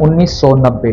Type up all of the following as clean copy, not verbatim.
1990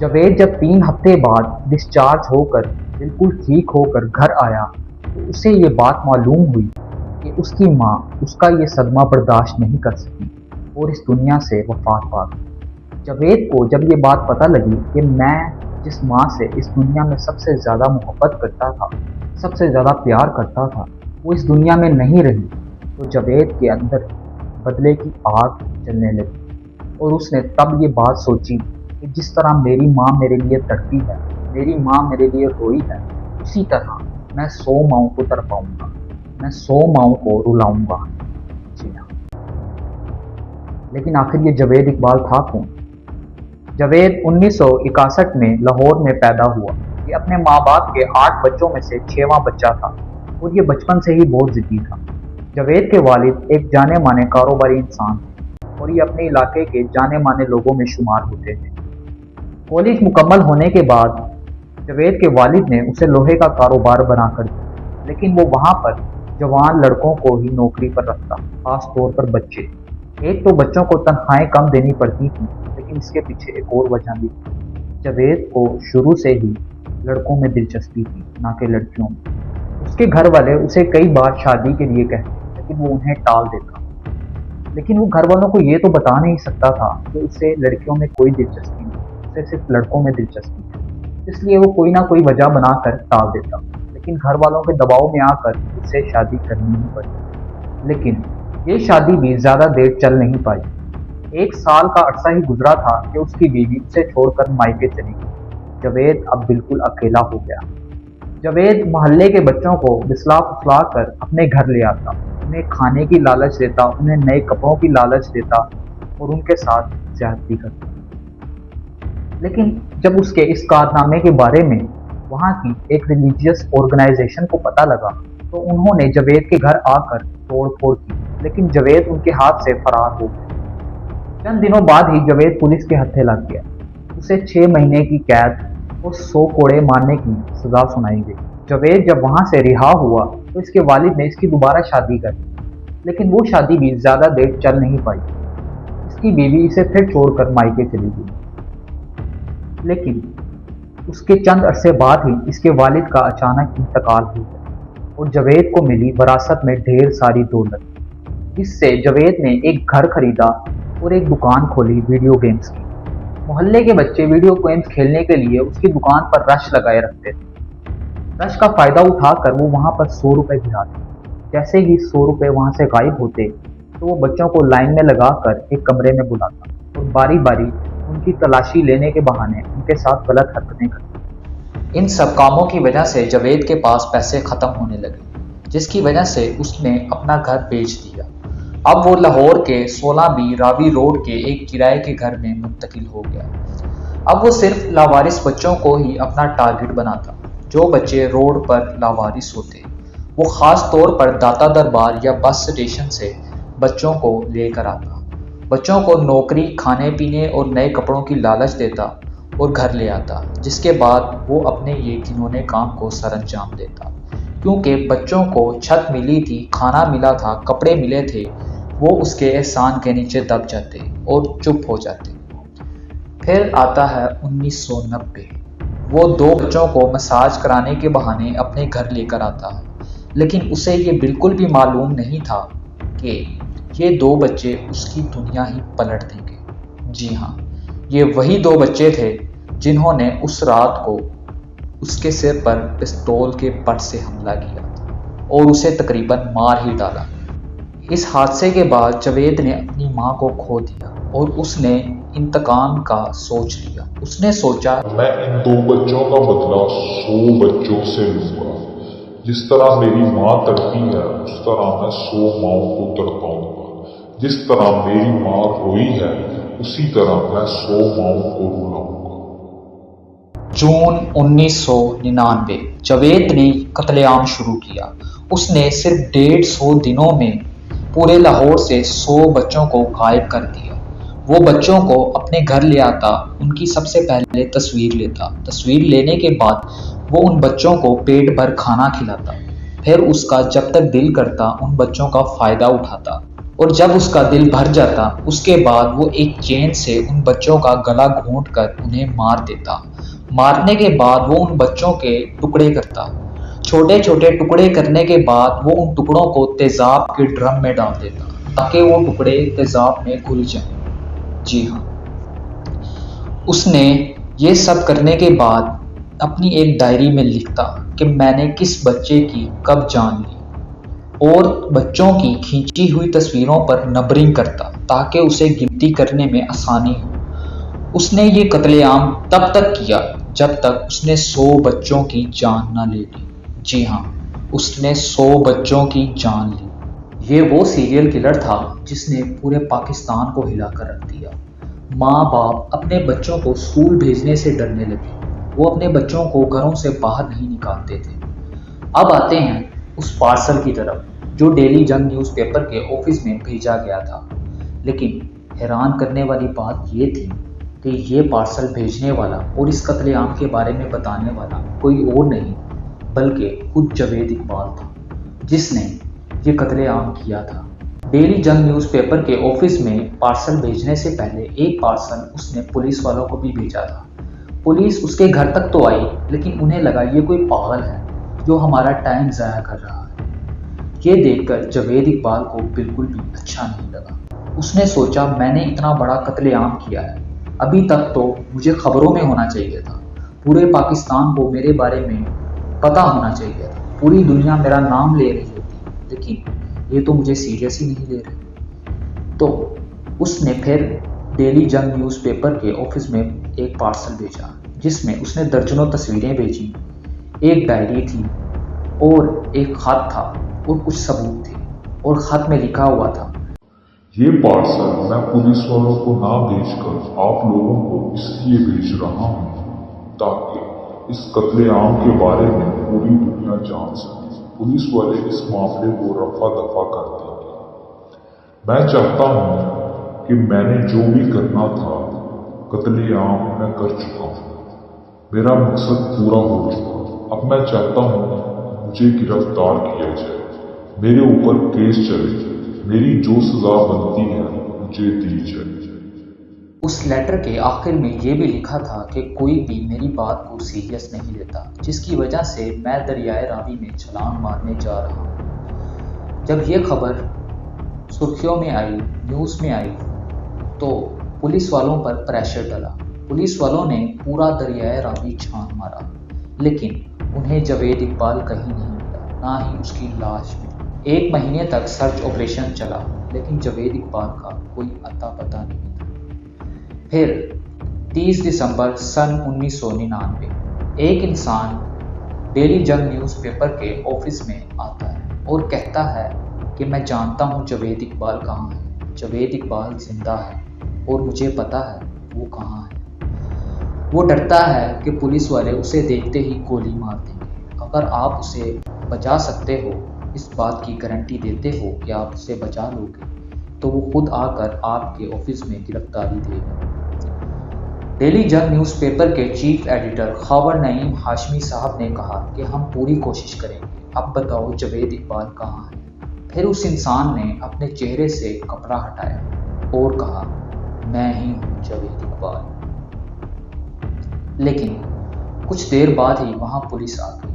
جاوید جب 3 ہفتے بعد ڈسچارج ہو کر بالکل ٹھیک ہو کر گھر آیا تو اسے یہ بات معلوم ہوئی کہ اس کی ماں اس کا یہ صدمہ برداشت نہیں کر سکی اور اس دنیا سے وفات پا گئی۔ جاوید کو جب یہ بات پتہ لگی کہ میں جس ماں سے اس دنیا میں سب سے زیادہ محبت کرتا تھا، سب سے زیادہ پیار کرتا تھا، وہ اس دنیا میں نہیں رہی، تو جاوید کے اندر بدلے کی آگ جلنے لگی اور اس نے تب یہ بات سوچی کہ جس طرح میری ماں میرے لیے تڑپی ہے، میری ماں میرے لیے روئی ہے، اسی طرح میں 100 ماؤں کو تڑپاؤں گا، میں 100 ماؤں کو رلاؤں گا۔ جی ہاں، لیکن آخر یہ جاوید اقبال تھا کون؟ جاوید 1961 میں لاہور میں پیدا ہوا۔ یہ اپنے ماں باپ کے 8 بچوں میں سے 6واں بچہ تھا اور یہ بچپن سے ہی بہت ضدی تھا۔ جاوید کے والد ایک جانے مانے کاروباری انسان تھے اور یہ اپنے علاقے کے جانے مانے لوگوں میں شمار ہوتے تھے۔ کالج مکمل ہونے کے بعد جاوید کے والد نے اسے لوہے کا کاروبار بنا کر دیا، لیکن وہ وہاں پر جوان لڑکوں کو ہی نوکری پر رکھتا، خاص طور پر بچے۔ ایک تو بچوں کو تنخواہیں کم دینی پڑتی تھیں، لیکن اس کے پیچھے ایک اور وجہ بھی تھی۔ جاوید کو شروع سے ہی لڑکوں میں دلچسپی تھی، نہ کہ لڑکیوں میں۔ اس کے گھر والے اسے کئی بار شادی کے لیے کہتے، لیکن وہ انہیں ٹال دیتا۔ لیکن وہ گھر والوں کو یہ تو بتا نہیں سکتا تھا کہ اسے لڑکیوں میں کوئی دلچسپی نہیں، اسے صرف لڑکوں میں دلچسپی ہے، اس لیے وہ کوئی نہ کوئی وجہ بنا کر ٹال دیتا۔ لیکن گھر والوں کے دباؤ میں آ کر اسے شادی کرنی ہی پڑی، لیکن یہ شادی بھی زیادہ دیر چل نہیں پائی۔ 1 سال کا عرصہ ہی گزرا تھا کہ اس کی بیوی اسے چھوڑ کر مائکے چلی گئی۔ جاوید اب بالکل اکیلا ہو گیا۔ جاوید محلے کے بچوں کو بسلا پسلا کر اپنے گھر لے آتا، انہیں کھانے کی لالچ دیتا، انہیں نئے کپڑوں کی لالچ دیتا اور ان کے ساتھ زیادتی کرتا۔ لیکن جب اس کے اس کارنامے کے بارے میں وہاں کی ایک ریلیجیس آرگنائزیشن کو پتہ لگا تو انہوں نے جاوید کے گھر آ کر توڑ پھوڑ کی، لیکن جاوید ان کے ہاتھ سے فرار ہو گیا۔ چند دنوں بعد ہی جاوید پولیس کے ہتھے لگ گیا۔ اسے 6 مہینے کی قید اور 100 کوڑے مارنے کی سزا سنائی گئی۔ جاوید جب وہاں سے رہا ہوا تو اس کے والد نے اس کی دوبارہ شادی کر دی، لیکن وہ شادی بھی زیادہ دیر چل نہیں پائی۔ اس کی بیوی اسے پھر چھوڑ کر مائکے چلی گئی، لیکن اس کے چند عرصے بعد ہی اس کے والد کا اچانک انتقال ہو گیا اور جاوید کو ملی وراثت میں ڈھیر ساری دولت، جس سے جاوید نے ایک گھر خریدا اور ایک دکان کھولی ویڈیو گیمز کی۔ محلے کے بچے ویڈیو گیمز کھیلنے کے لیے اس کی دکان پر رش لگائے رکھتے تھے۔ رش کا فائدہ اٹھا کر وہ وہاں پر 100 روپے گراتے۔ جیسے ہی 100 روپے وہاں سے غائب ہوتے تو وہ بچوں کو لائن میں لگا کر ایک کمرے میں بلاتا اور باری باری ان کی تلاشی لینے کے بہانے ان کے ساتھ غلط حرکتیں کرتا۔ ان سب کاموں کی وجہ سے جاوید کے پاس پیسے ختم ہونے لگے، جس کی وجہ سے اس نے اپنا گھر بیچ دیا۔ اب وہ لاہور کے 16B راوی روڈ کے ایک کرائے کے گھر میں منتقل ہو گیا۔ اب وہ صرف لاوارث بچوں کو ہی اپنا ٹارگٹ بناتا۔ جو بچے روڈ پر لاوارث ہوتے وہ خاص طور پر داتا دربار یا بس اسٹیشن سے بچوں کو لے کر آتا، بچوں کو نوکری، کھانے پینے اور نئے کپڑوں کی لالچ دیتا اور گھر لے آتا، جس کے بعد وہ اپنے یہ گھنونے کام کو سر انجام دیتا۔ کیونکہ بچوں کو چھت ملی تھی، کھانا ملا تھا، کپڑے ملے تھے، وہ اس کے احسان کے نیچے دب جاتے اور چپ ہو جاتے۔ پھر آتا ہے 1990۔ وہ 2 بچوں کو مساج کرانے کے بہانے اپنے گھر لے کر آتا ہے، لیکن اسے یہ بالکل بھی معلوم نہیں تھا کہ یہ 2 بچے اس کی دنیا ہی پلٹ دیں گے۔ جی ہاں، یہ وہی 2 بچے تھے جنہوں نے اس رات کو اس کے سر پر پستول کے بٹ سے حملہ کیا تھا اور اسے تقریباً مار ہی ڈالا۔ اس حادثے کے بعد جاوید نے اپنی ماں کو کھو دیا اور اس نے انتقام کا سوچ لیا۔ اس نے سوچا، میں ان 2 بچوں کا بدلہ 100 بچوں سے لوں گا۔ جس طرح میری ماں تڑپی ہے اس طرح میں 100 ماؤں کو تڑپاؤں گا۔ جس طرح میری ماں روئی ہے اسی طرح میں 100 ماؤں کو رلاؤں گا۔ جون 1999 جاوید نے قتل عام شروع کیا۔ اس نے صرف 150 دنوں میں پورے لاہور سے 100 بچوں کو غائب کر دیا۔ وہ بچوں کو اپنے گھر لے آتا، ان کی سب سے پہلے تصویر لیتا، تصویر لینے کے بعد وہ ان بچوں کو پیٹ بھر کھانا کھلاتا، پھر اس کا جب تک دل کرتا ان بچوں کا فائدہ اٹھاتا اور جب اس کا دل بھر جاتا اس کے بعد وہ ایک چین سے ان بچوں کا گلا گھونٹ کر انہیں مار دیتا۔ مارنے کے بعد وہ ان بچوں کے ٹکڑے کرتا۔ چھوٹے چھوٹے ٹکڑے کرنے کے بعد وہ ان ٹکڑوں کو تیزاب کے ڈرم میں ڈال دیتا تاکہ وہ ٹکڑے تیزاب میں گھل جائیں۔ جی ہاں، اس نے یہ سب کرنے کے بعد اپنی ایک ڈائری میں لکھتا کہ میں نے کس بچے کی کب جان لی، اور بچوں کی کھینچی ہوئی تصویروں پر نمبرنگ کرتا تاکہ اسے گنتی کرنے میں آسانی ہو۔ اس نے یہ قتل عام تب تک کیا جب تک اس نے 100 بچوں کی جان نہ لے لی۔ جی ہاں، اس نے 100 بچوں کی جان لی۔ یہ وہ سیریل کلر تھا جس نے پورے پاکستان کو ہلا کر رکھ دیا۔ ماں باپ اپنے بچوں کو اسکول بھیجنے سے ڈرنے لگے، وہ اپنے بچوں کو گھروں سے باہر نہیں نکالتے تھے۔ اب آتے ہیں اس پارسل کی طرف جو ڈیلی جنگ نیوز پیپر کے آفس میں بھیجا گیا تھا، لیکن حیران کرنے والی بات یہ تھی کہ یہ پارسل بھیجنے والا اور اس قتل عام کے بارے میں بتانے والا کوئی اور نہیں بلکہ خود جاوید اقبال تھا، جس نے یہ قتل عام کیا تھا۔ ڈیلی جنگ نیوز پیپر کے آفس میں پارسل بھیجنے سے پہلے ایک پارسل اس نے پولیس والوں کو بھی بھیجا تھا۔ پولیس اس کے گھر تک تو آئی، لیکن انہیں لگا یہ کوئی پاگل ہے جو ہمارا ٹائم ضائع کر رہا ہے۔ یہ دیکھ کر جاوید اقبال کو بالکل بھی اچھا نہیں لگا۔ اس نے سوچا میں نے اتنا بڑا قتل عام کیا ہے، ابھی تک تو مجھے خبروں میں ہونا چاہیے تھا، پورے پاکستان کو میرے بارے میں پتہ ہونا چاہیے تھا، پوری دنیا میرا نام لے رہی ہوتی، لیکن یہ تو مجھے سیریس ہی نہیں لے رہے۔ تو اس نے پھر ڈیلی جنگ نیوز پیپر کے آفس میں ایک پارسل بھیجا جس میں اس نے درجنوں تصویریں بھیجیں، ایک ڈائری تھی اور ایک خط تھا اور کچھ ثبوت تھے، اور خط میں لکھا ہوا تھا، یہ پارسل میں پولیس والوں کو نہ بھیج کر آپ لوگوں کو اس لیے بھیج رہا ہوں تاکہ اس قتل عام کے بارے میں پوری دنیا جان سکے۔ پولیس والے اس معاملے کو رفع دفع کر دیں گے۔ میں چاہتا ہوں کہ میں نے جو بھی کرنا تھا قتل عام میں کر چکا ہوں، میرا مقصد پورا ہو چکا۔ اب میں چاہتا ہوں مجھے گرفتار کیا جائے، میرے اوپر کیس چلے، میری جو سزا بنتی ہے مجھے دی جائے۔ اس لیٹر کے آخر میں یہ بھی لکھا تھا کہ کوئی بھی میری بات کو سیریس نہیں لیتا، جس کی وجہ سے میں دریائے راوی میں چھلانگ مارنے جا رہا ہوں۔ جب یہ خبر سرخیوں میں آئی، نیوز میں آئی، تو پولیس والوں پر پریشر ڈالا۔ پولیس والوں نے پورا دریائے راوی چھان مارا، لیکن انہیں جاوید اقبال کہیں نہیں ملا، نہ ہی اس کی لاش ملی۔ 1 مہینے تک سرچ آپریشن چلا، لیکن جاوید اقبال کا کوئی اتا پتہ نہیں تھا۔ پھر 30 دسمبر سن 1999 ایک انسان ڈیلی جنگ نیوز پیپر کے آفس میں آتا ہے اور کہتا ہے کہ میں جانتا ہوں جاوید اقبال کہاں ہے، جاوید اقبال زندہ ہے اور مجھے پتہ ہے وہ کہاں ہے۔ وہ ڈرتا ہے کہ پولیس والے اسے دیکھتے ہی گولی مار دیں گے۔ اگر آپ اسے بچا سکتے ہو، اس بات کی گارنٹی دیتے ہو کہ آپ اسے بچا لو گے، تو وہ خود آ کر آپ کے آفس میں گرفتاری دے گا۔ ڈیلی جنگ نیوز پیپر کے چیف ایڈیٹر خاور نعیم ہاشمی صاحب نے کہا کہ ہم پوری کوشش کریں گے، اب بتاؤ جاوید اقبال کہاں ہے۔ پھر اس انسان نے اپنے چہرے سے کپڑا ہٹایا اور کہا، میں ہی ہوں جاوید اقبال۔ لیکن کچھ دیر بعد ہی وہاں پولیس آ گئی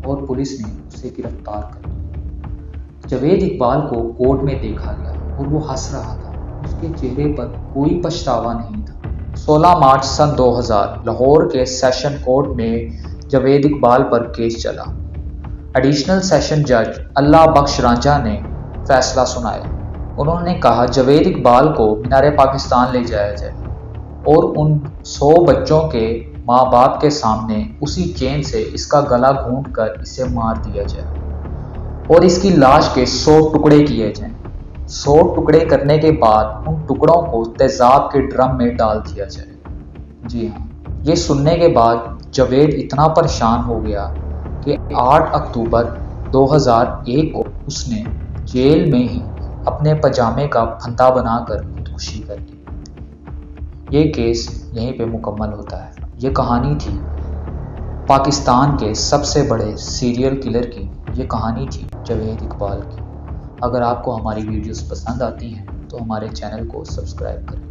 اور پولیس نے اسے گرفتار کر لیا۔ جاوید اقبال کو کورٹ میں دیکھا گیا اور وہ ہنس رہا تھا، اس کے چہرے پر کوئی پچھتاوا نہیں تھا۔ 16 مارچ سن 2000 لاہور کے سیشن کورٹ میں جاوید اقبال پر کیس چلا۔ ایڈیشنل سیشن جج اللہ بخش رانجھا نے فیصلہ سنایا۔ انہوں نے کہا جاوید اقبال کو مینار پاکستان لے جایا جائے اور ان 100 بچوں کے ماں باپ کے سامنے اسی چین سے اس کا گلا گھونٹ کر اسے مار دیا جائے اور اس کی لاش کے 100 ٹکڑے کیے جائیں۔ 100 ٹکڑے کرنے کے بعد ان ٹکڑوں کو تیزاب کے ڈرم میں ڈال دیا جائے۔ جی ہاں، یہ سننے کے بعد جاوید اتنا پریشان ہو گیا کہ 8 اکتوبر 2001 کو اس نے جیل میں ہی اپنے پاجامے کا پھندا بنا کر خودکشی کر لی۔ یہ کیس یہیں پہ مکمل ہوتا ہے۔ یہ کہانی تھی پاکستان کے سب سے بڑے سیریل کلر کی، یہ کہانی تھی جاوید اقبال کی۔ اگر آپ کو ہماری ویڈیوز پسند آتی ہیں تو ہمارے چینل کو سبسکرائب کریں۔